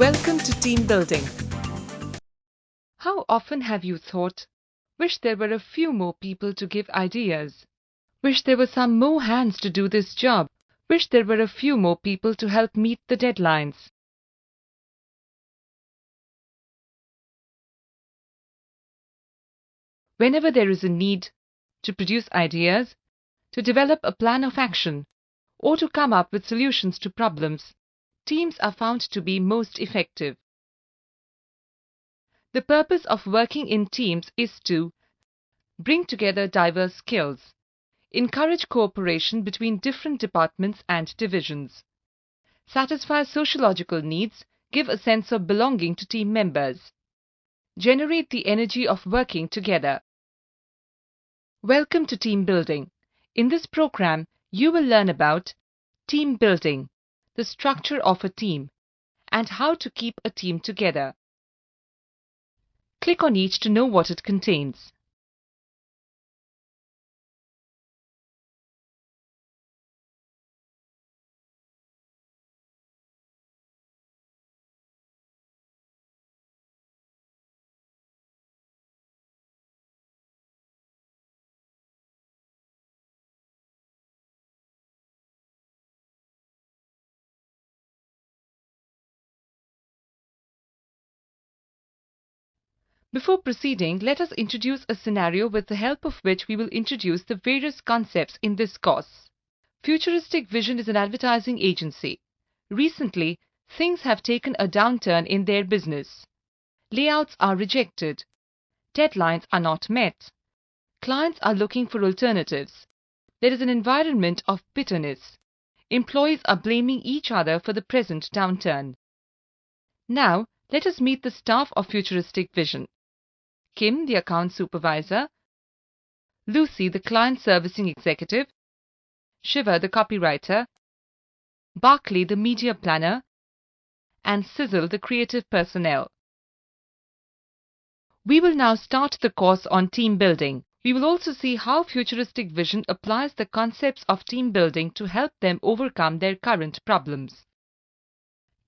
Welcome to Team Building. How often have you thought, wish there were a few more people to give ideas? Wish there were some more hands to do this job? Wish there were a few more people to help meet the deadlines? Whenever there is a need to produce ideas, to develop a plan of action, or to come up with solutions to problems, teams are found to be most effective. The purpose of working in teams is to bring together diverse skills, encourage cooperation between different departments and divisions, satisfy sociological needs, give a sense of belonging to team members, generate the energy of working together. Welcome to Team Building. In this program, you will learn about team building, the structure of a team, and how to keep a team together. Click on each to know what it contains. Before proceeding, let us introduce a scenario with the help of which we will introduce the various concepts in this course. Futuristic Vision is an advertising agency. Recently, things have taken a downturn in their business. Layouts are rejected. Deadlines are not met. Clients are looking for alternatives. There is an environment of bitterness. Employees are blaming each other for the present downturn. Now, let us meet the staff of Futuristic Vision. Kim, the account supervisor, Lucy, the client servicing executive, Shiva, the copywriter, Barclay, the media planner, and Sizzle, the creative personnel. We will now start the course on team building. We will also see how Futuristic Vision applies the concepts of team building to help them overcome their current problems.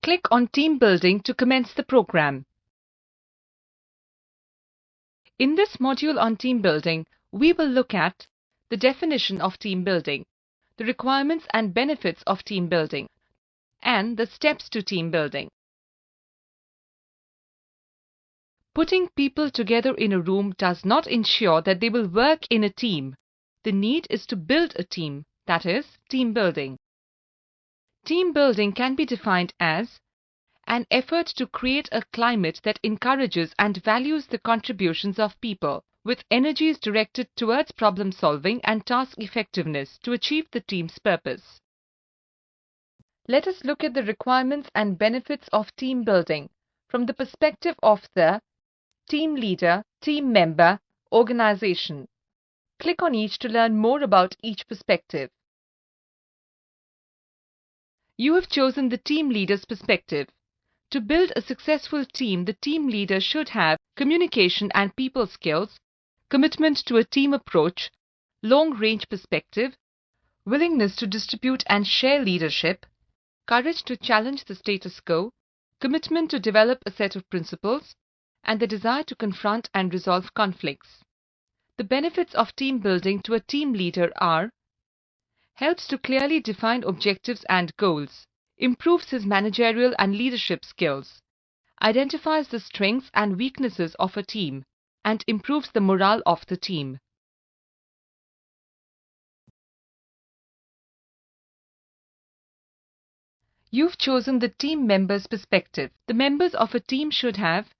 Click on Team Building to commence the program. In this module on team building, we will look at the definition of team building, the requirements and benefits of team building, and the steps to team building. Putting people together in a room does not ensure that they will work in a team. The need is to build a team, that is, team building. Team building can be defined as an effort to create a climate that encourages and values the contributions of people, with energies directed towards problem solving and task effectiveness to achieve the team's purpose. Let us look at the requirements and benefits of team building from the perspective of the team leader, team member, organization. Click on each to learn more about each perspective. You have chosen the team leader's perspective. To build a successful team, the team leader should have communication and people skills, commitment to a team approach, long-range perspective, willingness to distribute and share leadership, courage to challenge the status quo, commitment to develop a set of principles, and the desire to confront and resolve conflicts. The benefits of team building to a team leader are: helps to clearly define objectives and goals, improves his managerial and leadership skills, identifies the strengths and weaknesses of a team, and improves the morale of the team. You've chosen the team member's perspective. The members of a team should have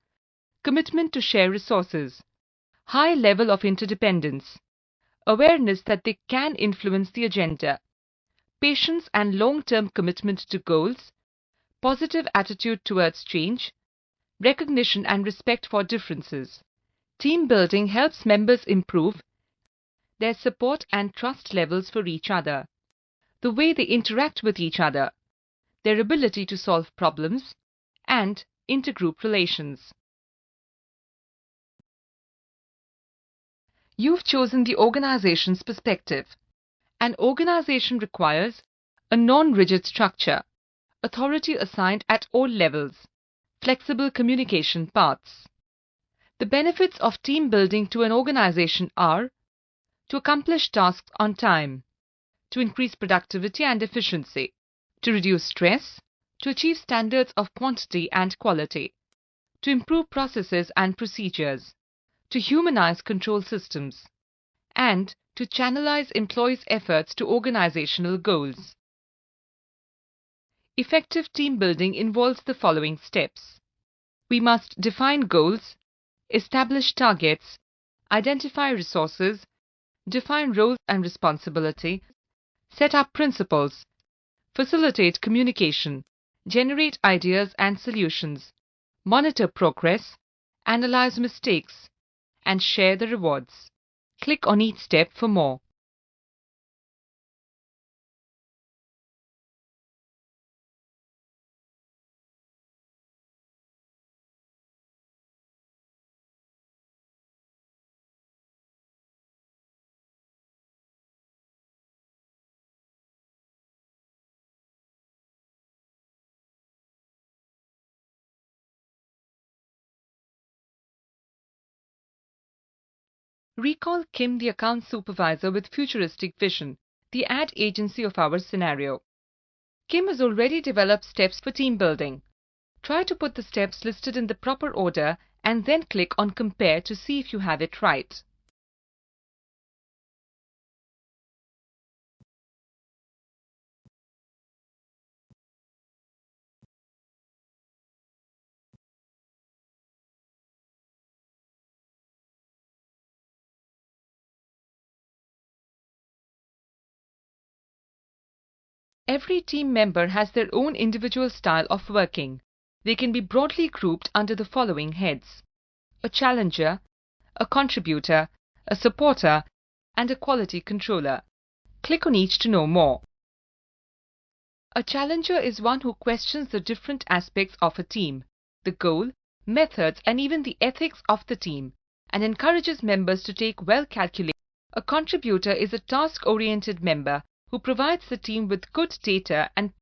commitment to share resources, high level of interdependence, awareness that they can influence the agenda, patience and long-term commitment to goals, positive attitude towards change, recognition and respect for differences. Team building helps members improve their support and trust levels for each other, the way they interact with each other, their ability to solve problems, and intergroup relations. You've chosen the organization's perspective. An organization requires a non-rigid structure, authority assigned at all levels, flexible communication paths. The benefits of team building to an organization are to accomplish tasks on time, to increase productivity and efficiency, to reduce stress, to achieve standards of quantity and quality, to improve processes and procedures, to humanize control systems, and to channelize employees' efforts to organizational goals. Effective team building involves the following steps. We must define goals, establish targets, identify resources, define roles and responsibility, set up principles, facilitate communication, generate ideas and solutions, monitor progress, analyze mistakes, and share the rewards. Click on each step for more. Recall Kim, the account supervisor with futuristic vision, the ad agency of our scenario. Kim has already developed steps for team building. Try to put the steps listed in the proper order and then click on Compare to see if you have it right. Every team member has their own individual style of working. They can be broadly grouped under the following heads: a challenger, a contributor, a supporter, and a quality controller. Click on each to know more. A challenger is one who questions the different aspects of a team, the goal, methods, and even the ethics of the team, and encourages members to take well-calculated. A contributor is a task-oriented member who provides the team with good data, and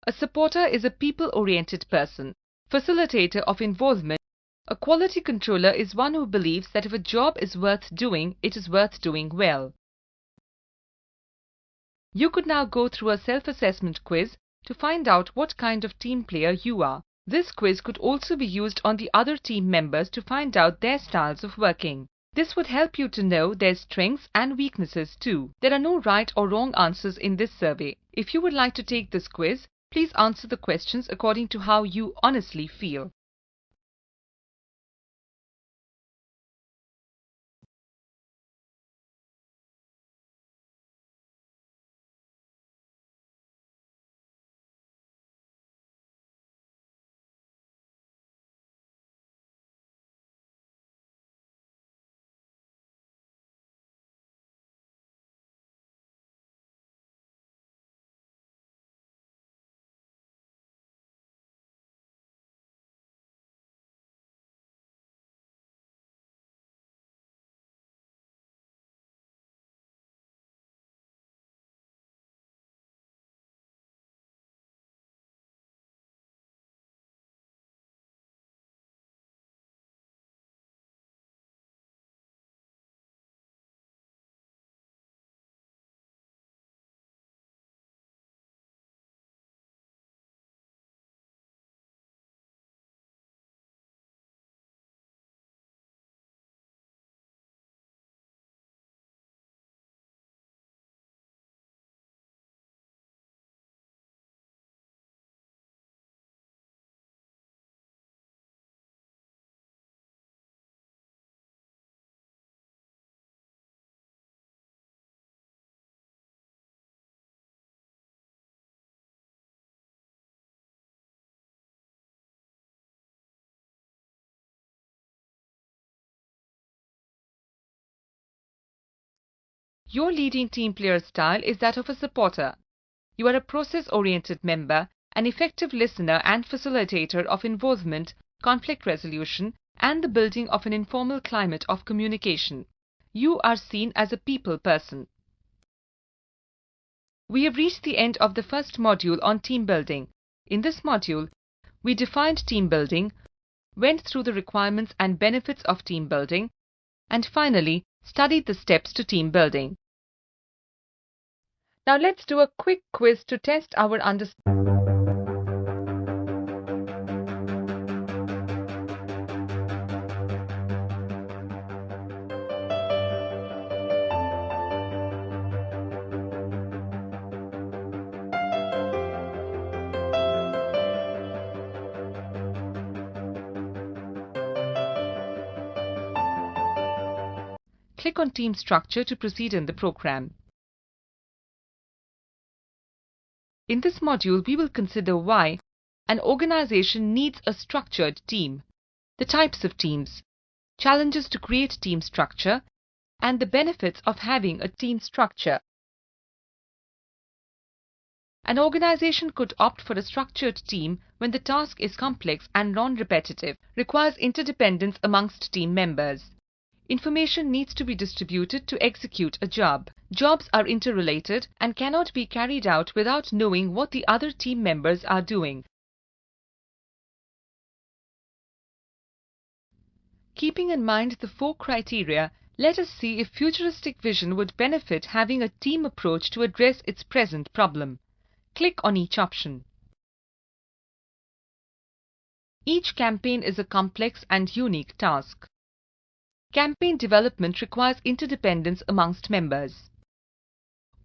a supporter is a people-oriented person, facilitator of involvement. A quality controller is one who believes that if a job is worth doing, it is worth doing well. You could now go through a self-assessment quiz to find out what kind of team player you are. This quiz could also be used on the other team members to find out their styles of working. This would help you to know their strengths and weaknesses too. There are no right or wrong answers in this survey. If you would like to take this quiz, please answer the questions according to how you honestly feel. Your leading team player style is that of a supporter. You are a process-oriented member, an effective listener and facilitator of involvement, conflict resolution, and the building of an informal climate of communication. You are seen as a people person. We have reached the end of the first module on team building. In this module, we defined team building, went through the requirements and benefits of team building, and finally studied the steps to team building. Now let's do a quick quiz to test our understanding. Click on Team Structure to proceed in the program. In this module, we will consider why an organization needs a structured team, the types of teams, challenges to create team structure, and the benefits of having a team structure. An organization could opt for a structured team when the task is complex and non-repetitive, requires interdependence amongst team members. Information needs to be distributed to execute a job. Jobs are interrelated and cannot be carried out without knowing what the other team members are doing. Keeping in mind the 4 criteria, let us see if futuristic vision would benefit having a team approach to address its present problem. Click on each option. Each campaign is a complex and unique task. Campaign development requires interdependence amongst members.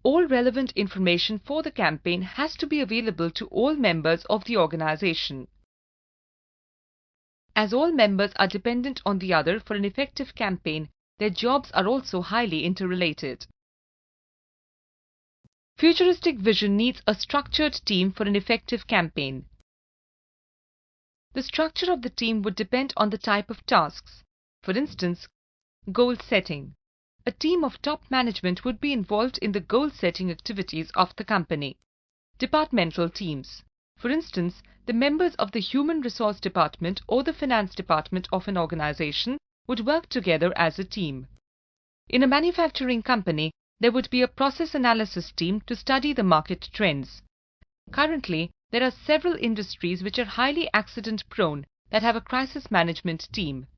All relevant information for the campaign has to be available to all members of the organization. As all members are dependent on the other for an effective campaign, their jobs are also highly interrelated. Futuristic vision needs a structured team for an effective campaign. The structure of the team would depend on the type of tasks. For instance, goal setting. A team of top management would be involved in the goal-setting activities of the company. Departmental teams. For instance, the members of the human resource department or the finance department of an organization would work together as a team. In a manufacturing company, there would be a process analysis team to study the market trends. Currently, there are several industries which are highly accident-prone that have a crisis management team.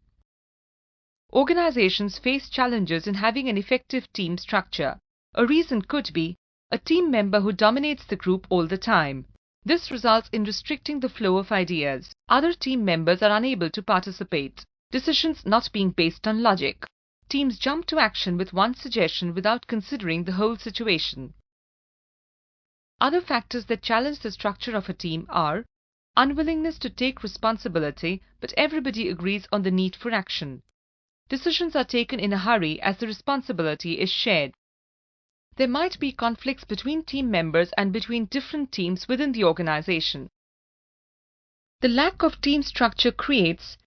Organizations face challenges in having an effective team structure. A reason could be a team member who dominates the group all the time. This results in restricting the flow of ideas. Other team members are unable to participate. Decisions not being based on logic. Teams jump to action with one suggestion without considering the whole situation. Other factors that challenge the structure of a team are unwillingness to take responsibility, but everybody agrees on the need for action. Decisions are taken in a hurry as the responsibility is shared. There might be conflicts between team members and between different teams within the organization. The lack of team structure creates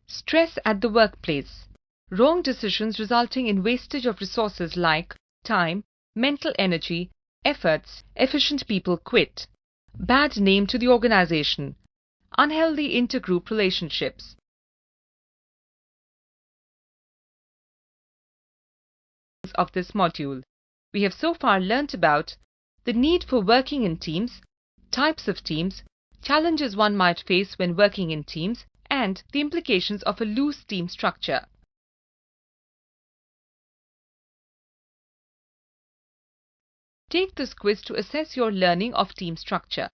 stress at the workplace, wrong decisions resulting in wastage of resources like time, mental energy, efforts, efficient people quit, bad name to the organization, unhealthy intergroup relationships. Of this module, we have so far learnt about the need for working in teams, types of teams, challenges one might face when working in teams, and the implications of a loose team structure. Take this quiz to assess your learning of team structure.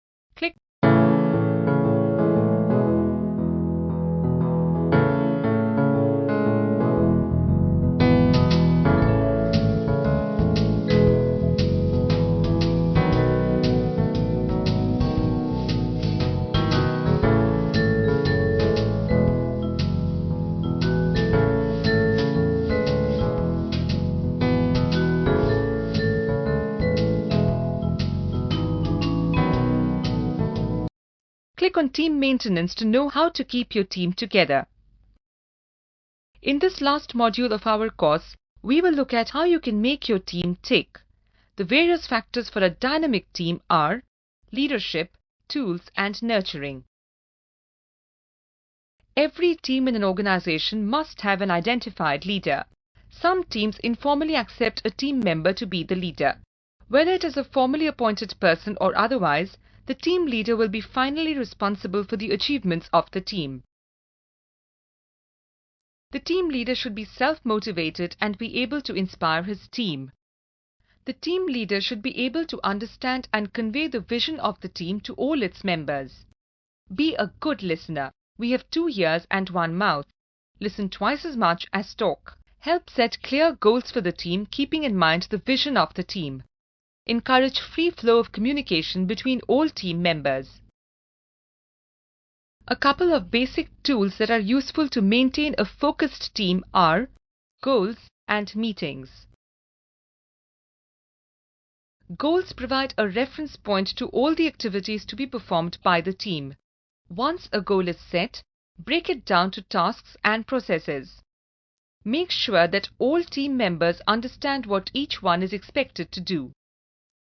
Click on team maintenance to know how to keep your team together. In this last module of our course, we will look at how you can make your team tick. The various factors for a dynamic team are leadership, tools, and nurturing. Every team in an organization must have an identified leader. Some teams informally accept a team member to be the leader. Whether it is a formally appointed person or otherwise, the team leader will be finally responsible for the achievements of the team. The team leader should be self-motivated and be able to inspire his team. The team leader should be able to understand and convey the vision of the team to all its members. Be a good listener. We have 2 ears and 1 mouth. Listen twice as much as talk. Help set clear goals for the team, keeping in mind the vision of the team. Encourage free flow of communication between all team members. A couple of basic tools that are useful to maintain a focused team are goals and meetings. Goals provide a reference point to all the activities to be performed by the team. Once a goal is set, break it down to tasks and processes. Make sure that all team members understand what each one is expected to do.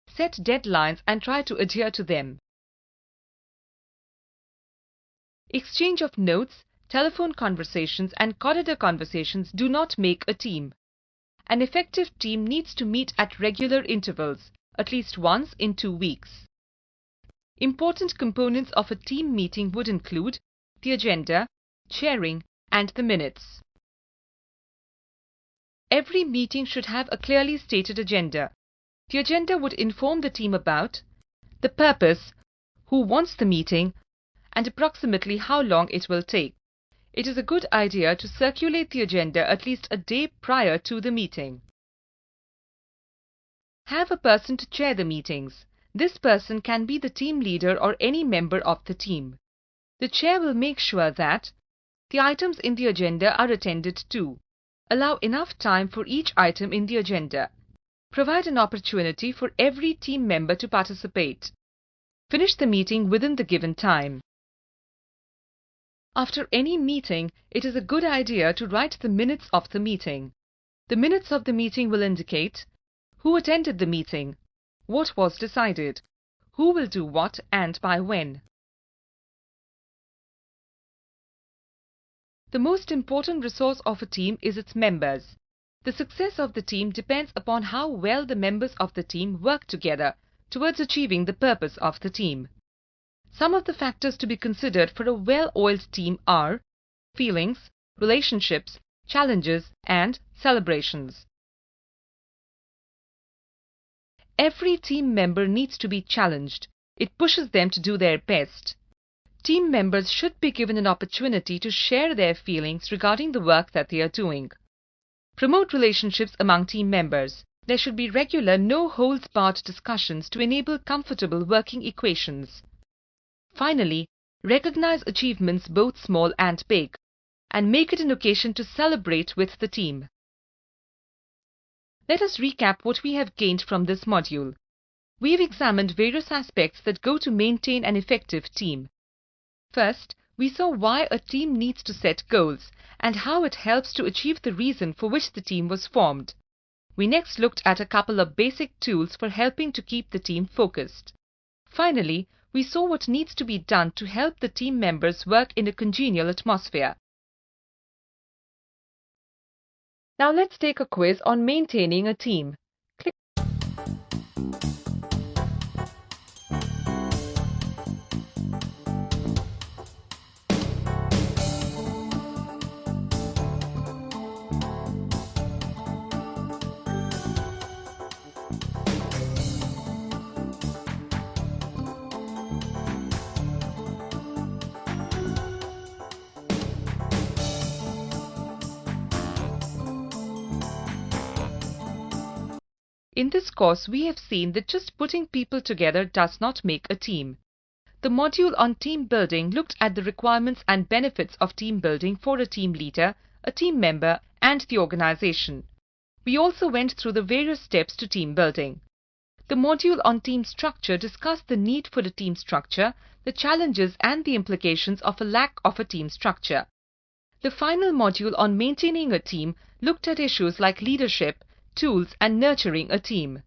Set deadlines and try to adhere to them. Exchange of notes, telephone conversations and corridor conversations do not make a team. An effective team needs to meet at regular intervals, at least once in 2 weeks. Important components of a team meeting would include the agenda, chairing, and the minutes. Every meeting should have a clearly stated agenda. The agenda would inform the team about the purpose, who wants the meeting, and approximately how long it will take. It is a good idea to circulate the agenda at least a day prior to the meeting. Have a person to chair the meetings. This person can be the team leader or any member of the team. The chair will make sure that the items in the agenda are attended to. Allow enough time for each item in the agenda. Provide an opportunity for every team member to participate. Finish the meeting within the given time. After any meeting, it is a good idea to write the minutes of the meeting. The minutes of the meeting will indicate who attended the meeting, what was decided, who will do what and by when. The most important resource of a team is its members. The success of the team depends upon how well the members of the team work together towards achieving the purpose of the team. Some of the factors to be considered for a well-oiled team are feelings, relationships, challenges, and celebrations. Every team member needs to be challenged. It pushes them to do their best. Team members should be given an opportunity to share their feelings regarding the work that they are doing. Promote relationships among team members. There should be regular no-holds-barred discussions to enable comfortable working equations. Finally, recognize achievements both small and big, and make it an occasion to celebrate with the team. Let us recap what we have gained from this module. We have examined various aspects that go to maintain an effective team. First, we saw why a team needs to set goals and how it helps to achieve the reason for which the team was formed. We next looked at a couple of basic tools for helping to keep the team focused. Finally, we saw what needs to be done to help the team members work in a congenial atmosphere. Now let's take a quiz on maintaining a team. Click In this course, we have seen that just putting people together does not make a team. The module on team building looked at the requirements and benefits of team building for a team leader, a team member, and the organization. We also went through the various steps to team building. The module on team structure discussed the need for a team structure, the challenges and the implications of a lack of a team structure. The final module on maintaining a team looked at issues like leadership, tools, and nurturing a team.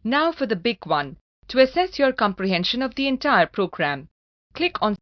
Now for the big one. To assess your comprehension of the entire program, click on